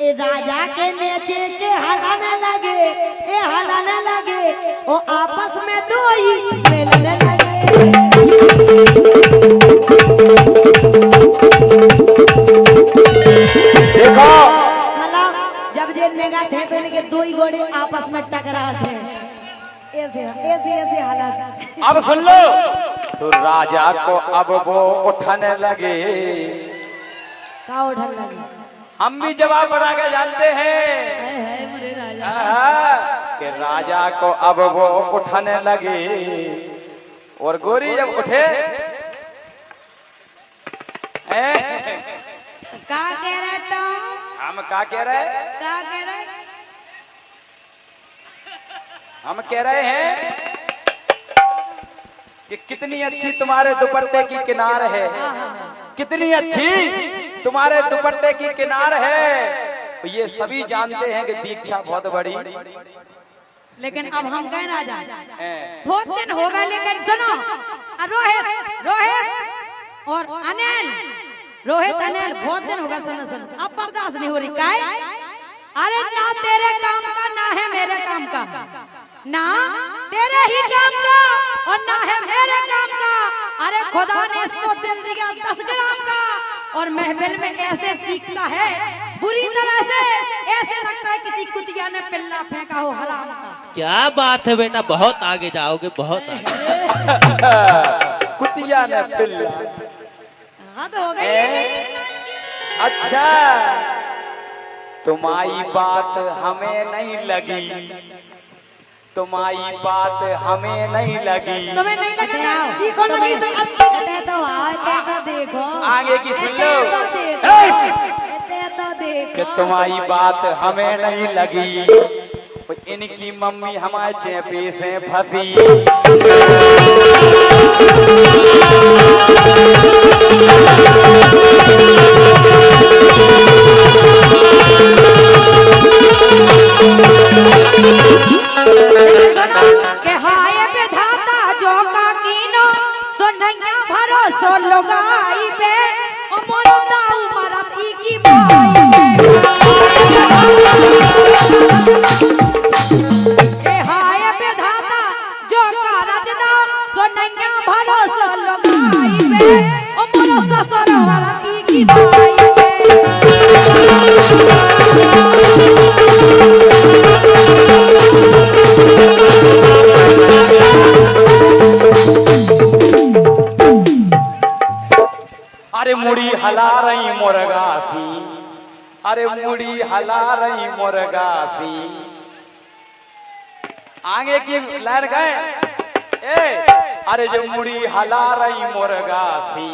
राजा के नेचे के हलाने लगे, हलाने लगे, वो आपस में दो ही मिलने लगे। देखो मतलब जब जे नेगा थे तो इनके दो ही घोड़े आपस में टकरा थे। ऐसे ऐसे ऐसे हालत। अब सुन लो, तो राजा को अब वो उठाने लगे। का उठने लगे? हम भी जवाब बना के जानते हैं मेरे राजा कि राजा को अब वो उठाने लगे। और गोरी जब उठे का कह रहे तुम? हम क्या कह रहे? का कह रहे? हम कह रहे हैं कि कितनी अच्छी तुम्हारे दुपट्टे की किनार है, कितनी अच्छी तुम्हारे दुपट्टे की किनार है। ये सभी जानते हैं कि दीक्षा बहुत बड़ी। लेकिन अब हम कह राजा बहुत दिन हो गए, लेकिन सुनो रोहित रोहित और अनिल, रोहित अनिल बहुत दिन हो गए। सुनो सुनो, अब बर्दाश्त नहीं हो रही। काय? अरे ना तेरे काम का ना है मेरे काम का, ना तेरे ही काम का और ना है मेरे काम का। अरे खुदा ने इसको दिल दिया 10 ग्राम का और महफिल में ऐसे चीखता है बुरी तरह से, ऐसे लगता है किसी कुतिया ने पिल्ला फेंका हो हराम का। क्या बात है बेटा, बहुत आगे जाओगे, बहुत आगे। कुतिया ने पिल्ला, हद हो गई। अच्छा तुम्हारी बात हमें नहीं लगी, तुम्हारी बात हमें नहीं लगी। तुम्हें नहीं लगा? जी को लगी तो अच्छी कहते तो आते तो देखो, आगे की सुन लो। तो देखो कि तुम्हारी बात हमें नहीं लगी, इनकी मम्मी हमारे चेपे से फंसी। के हाय विधाता जो का कीनो सो नैया भरोसो लोगाई पे ओ मोरो दाऊ मरत ई की भाई के हाय विधाता जो का रचदा सो नैया भरोसो लोगाई पे ओ मोरो ससुर मरत ई की भाई अरे मुड़ी हला रही मुर्गासी, अरे मुड़ी हला रही मुर्गासी। आगे की लाइन गए, अरे जो मुड़ी हला रही मुर्गासी।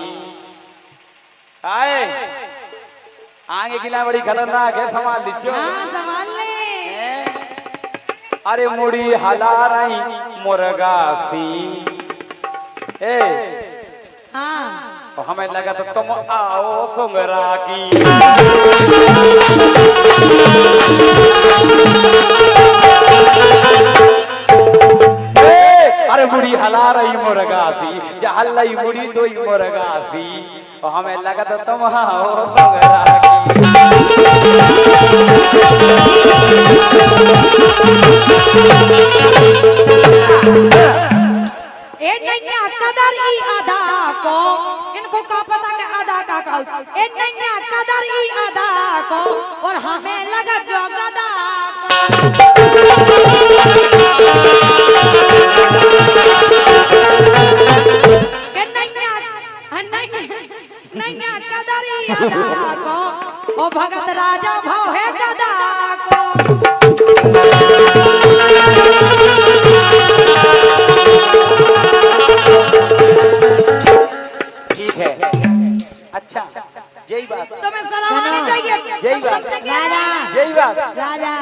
आए आगे की लाइन बड़ी खतरनाक है, संभाल लीजिए। हां संभाल ले। अरे मुड़ी हला रही मुर्गासी। हाँ तो हमें लगा तो तुम आओ सुंगरा की। अरे मुड़ी हला रही मुर्गासी, या हल्लाई मुड़ी दो ही मुर्गासी। और हमें लगा तो तुम आओ सुंगरा की। ए नैया कदर ई आधा को, इनको का पता के आधा का ए नैया कदर ई आधा को और हमें लगा जो गदा को नैया कदर ई आधा को ओ भगत राजा भाव है गदा को। अच्छा यही बात तो मैं सलाम आनी चाहिए। यही बात राजा, यही बात राजा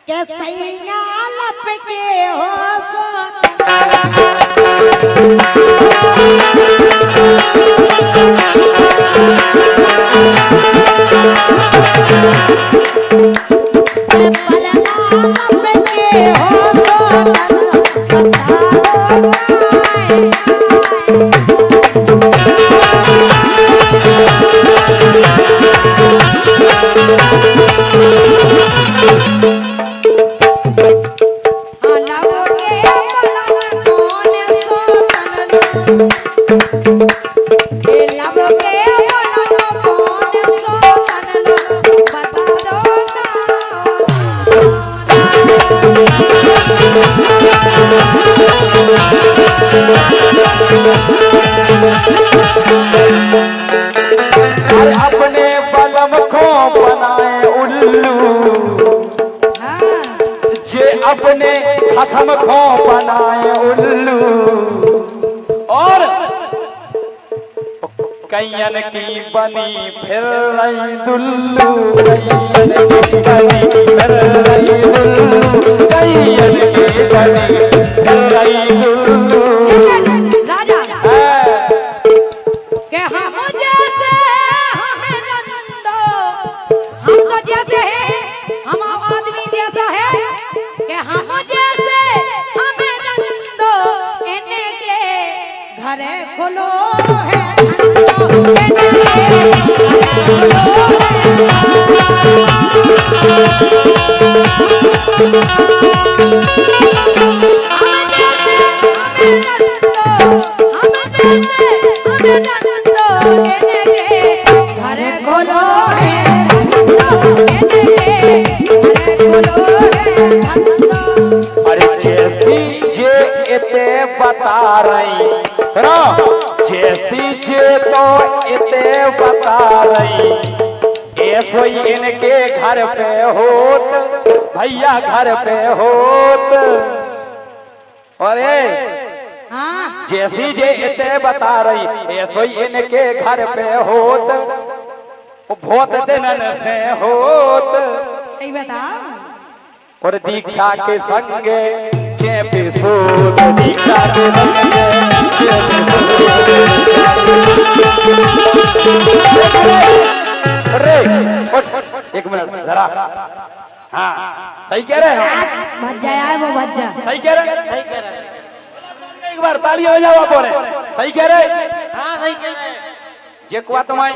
के सैया लपके हो अरे अपने बलम को बनाए उल्लू, जे अपने खसम को बनाए उल्लू, और कैयन की बनी फिर रही दुल्लू, कैयन की बनी फिर रही दुल्लू, कैयन की बनी फिर रही दुल्लू। राजा के हम जैसे हमें नंदो, हम तो जैसे हैं, हम आदमी जैसा है कि हम जैसे हमें नंदो, इन्हें के घरे खोलो है नंदो, घरे खोलो है अरे जैसी जे इते बता रही ना, जैसी जे तो इते बता रही, ऐसो ही इनके घर पे होत, भैया घर पे होत। अरे हाँ जैसी जे इते बता रही, ऐसो ही इनके घर पे होत, बहुत दिनन से होत। सही बताओ। और दीक्षा के संगे चेपे सोत, दीक्षा के संगे अरे एक मिनट जरा, हाँ सही कह रहे हैं, भज जाए वो भज जा। सही कह रहे हैं, एक बार ताली हो जाओ आप, सही कह रहे हैं, हाँ सही कह रहे हैं। जे कुआ तुम्हारी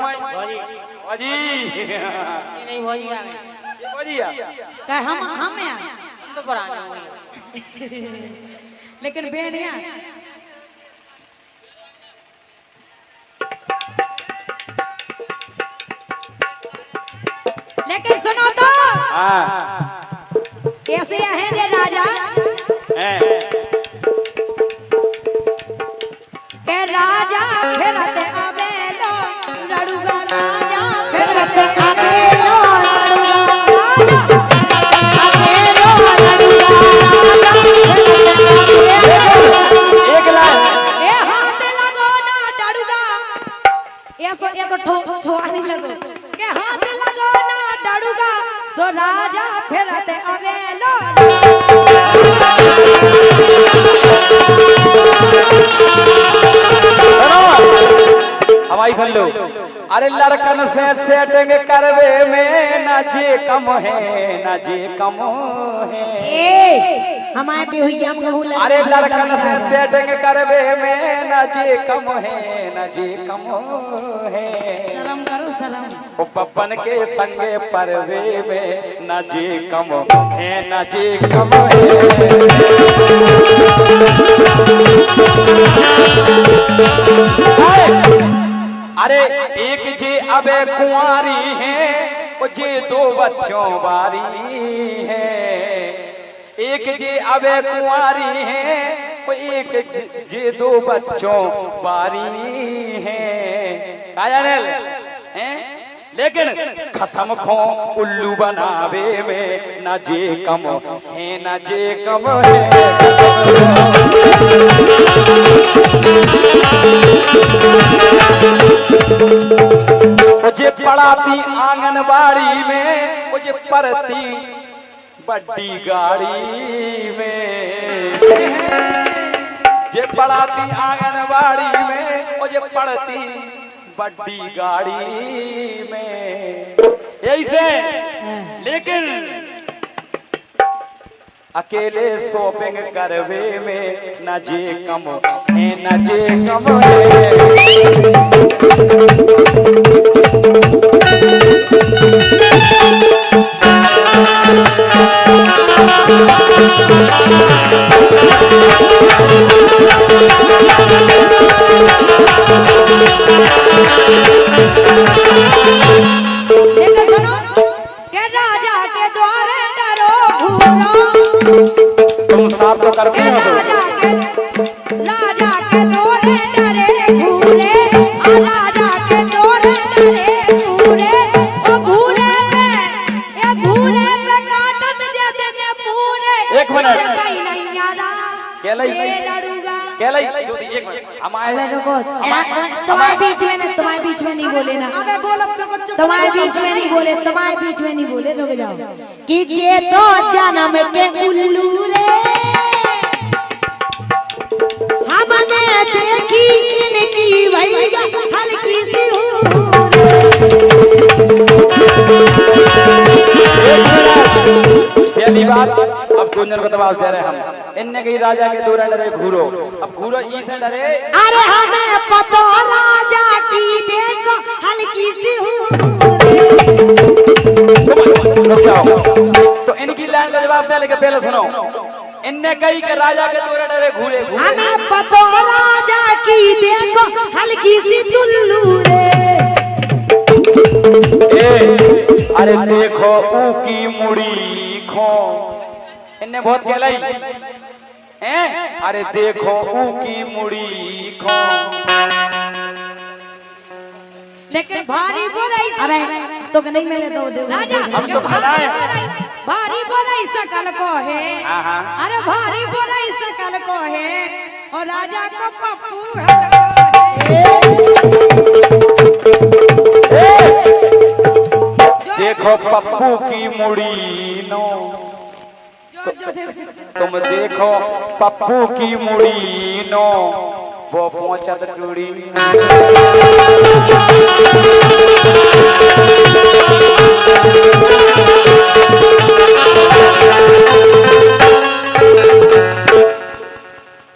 भौजी नहीं भौजी आ गए, भौजी क्या हम यहाँ तो पुराने हो गए। लेकिन बेनिया लेकिन सुनो तो, कैसे हैं रे राजा के राजा फिरते आवेलो लड़ुगा, राजा फिरते आवेलो लड़ुगा, एक लाख ए हाथ लगो ना डड़ुगा, ये तो छोआ नहीं लगो के हाथ लगो ना डड़ुगा, सो राजा फिरते अवेलो। हवाई कर लो। अरे लड़कन से सेटिंग करवे में ना जे कम है, ना जे कम है। हमारे बेहुइया में अरे लड़कन से सेटिंग करवे में ना जे कम है, ना जे कम है। सलाम करो सलाम। ओ पप्पन के संगे परवे में ना जे कम है, ना जे कम है। अरे एक जे अबे कुंवारी है, वो जे दो बच्चों वारी है। एक जे अबे कुंवारी है, वो एक जे दो बच्चों वारी है। कायानेल हैं, लेकिन खसम खो उल्लू बनावे में ना जे कम है, ना जे कम है। मुझे पढ़ाती आंगनबाड़ी में, मुझे पढ़ती बड्डी गाड़ी में। जे पढ़ाती आंगनबाड़ी में, मुझे पढ़ती बड्डी गाड़ी में। यही से लेकिन अकेले शॉपिंग करवे में ना जे कम है, ना जे कम है। लेकिन सुनो के राजा के द्वारे डरो घूरो तुम साफ तो कर के राजा के द्वारे डरे घूरे राजा के द्वारे डरे घूरे ओ घूरे पे काटत जदे ने पूरे एक मिनट। नहीं यारा केलई ये लड़ूगा केलई ज्योति एक मिनट हम आए हैं तुम्हारे बीच में नहीं, तुम्हारे बीच में नहीं बोले ना, अबे बोल अपने को चुप तुम्हारे बीच में नहीं बोले, तुम्हारे बीच में नहीं बोले, रुक जाओ। कि जे तो जन्म के उल्लू रे हमने देखी इनकी भैया हल्की सी हूर। पहली बात अब गुंजन को दबाव दे रहे हम इनने कही राजा के दौरे डरे घूरो अब घूरो ई से डरे अरे हमें पता राजा की देखो हल्की सी हूर। रुक जाओ तो इनकी लाइन का जवाब दे लेके पहले सुनो इनने कही कि राजा के दौरे डरे घूरे घूरे हमें पता राजा की देखो हल्की सी दुल्लू रे। ए अरे देखो ऊ की मुड़ी खो इनने बहुत कहलाई हैं अरे देखो ऊ की मुड़ी खो लेकिन भारी बुराई अबे तो नहीं मिले तो दे राजा हम तो खिलाए भारी बुराई सकल को है आहा। अरे भारी बुराई सकल को है और राजा को पप्पू है देखो पप्पू की मुड़ी नो जो तुम देखो पप्पू की मुड़ी नो वो पहुंचत टूड़ी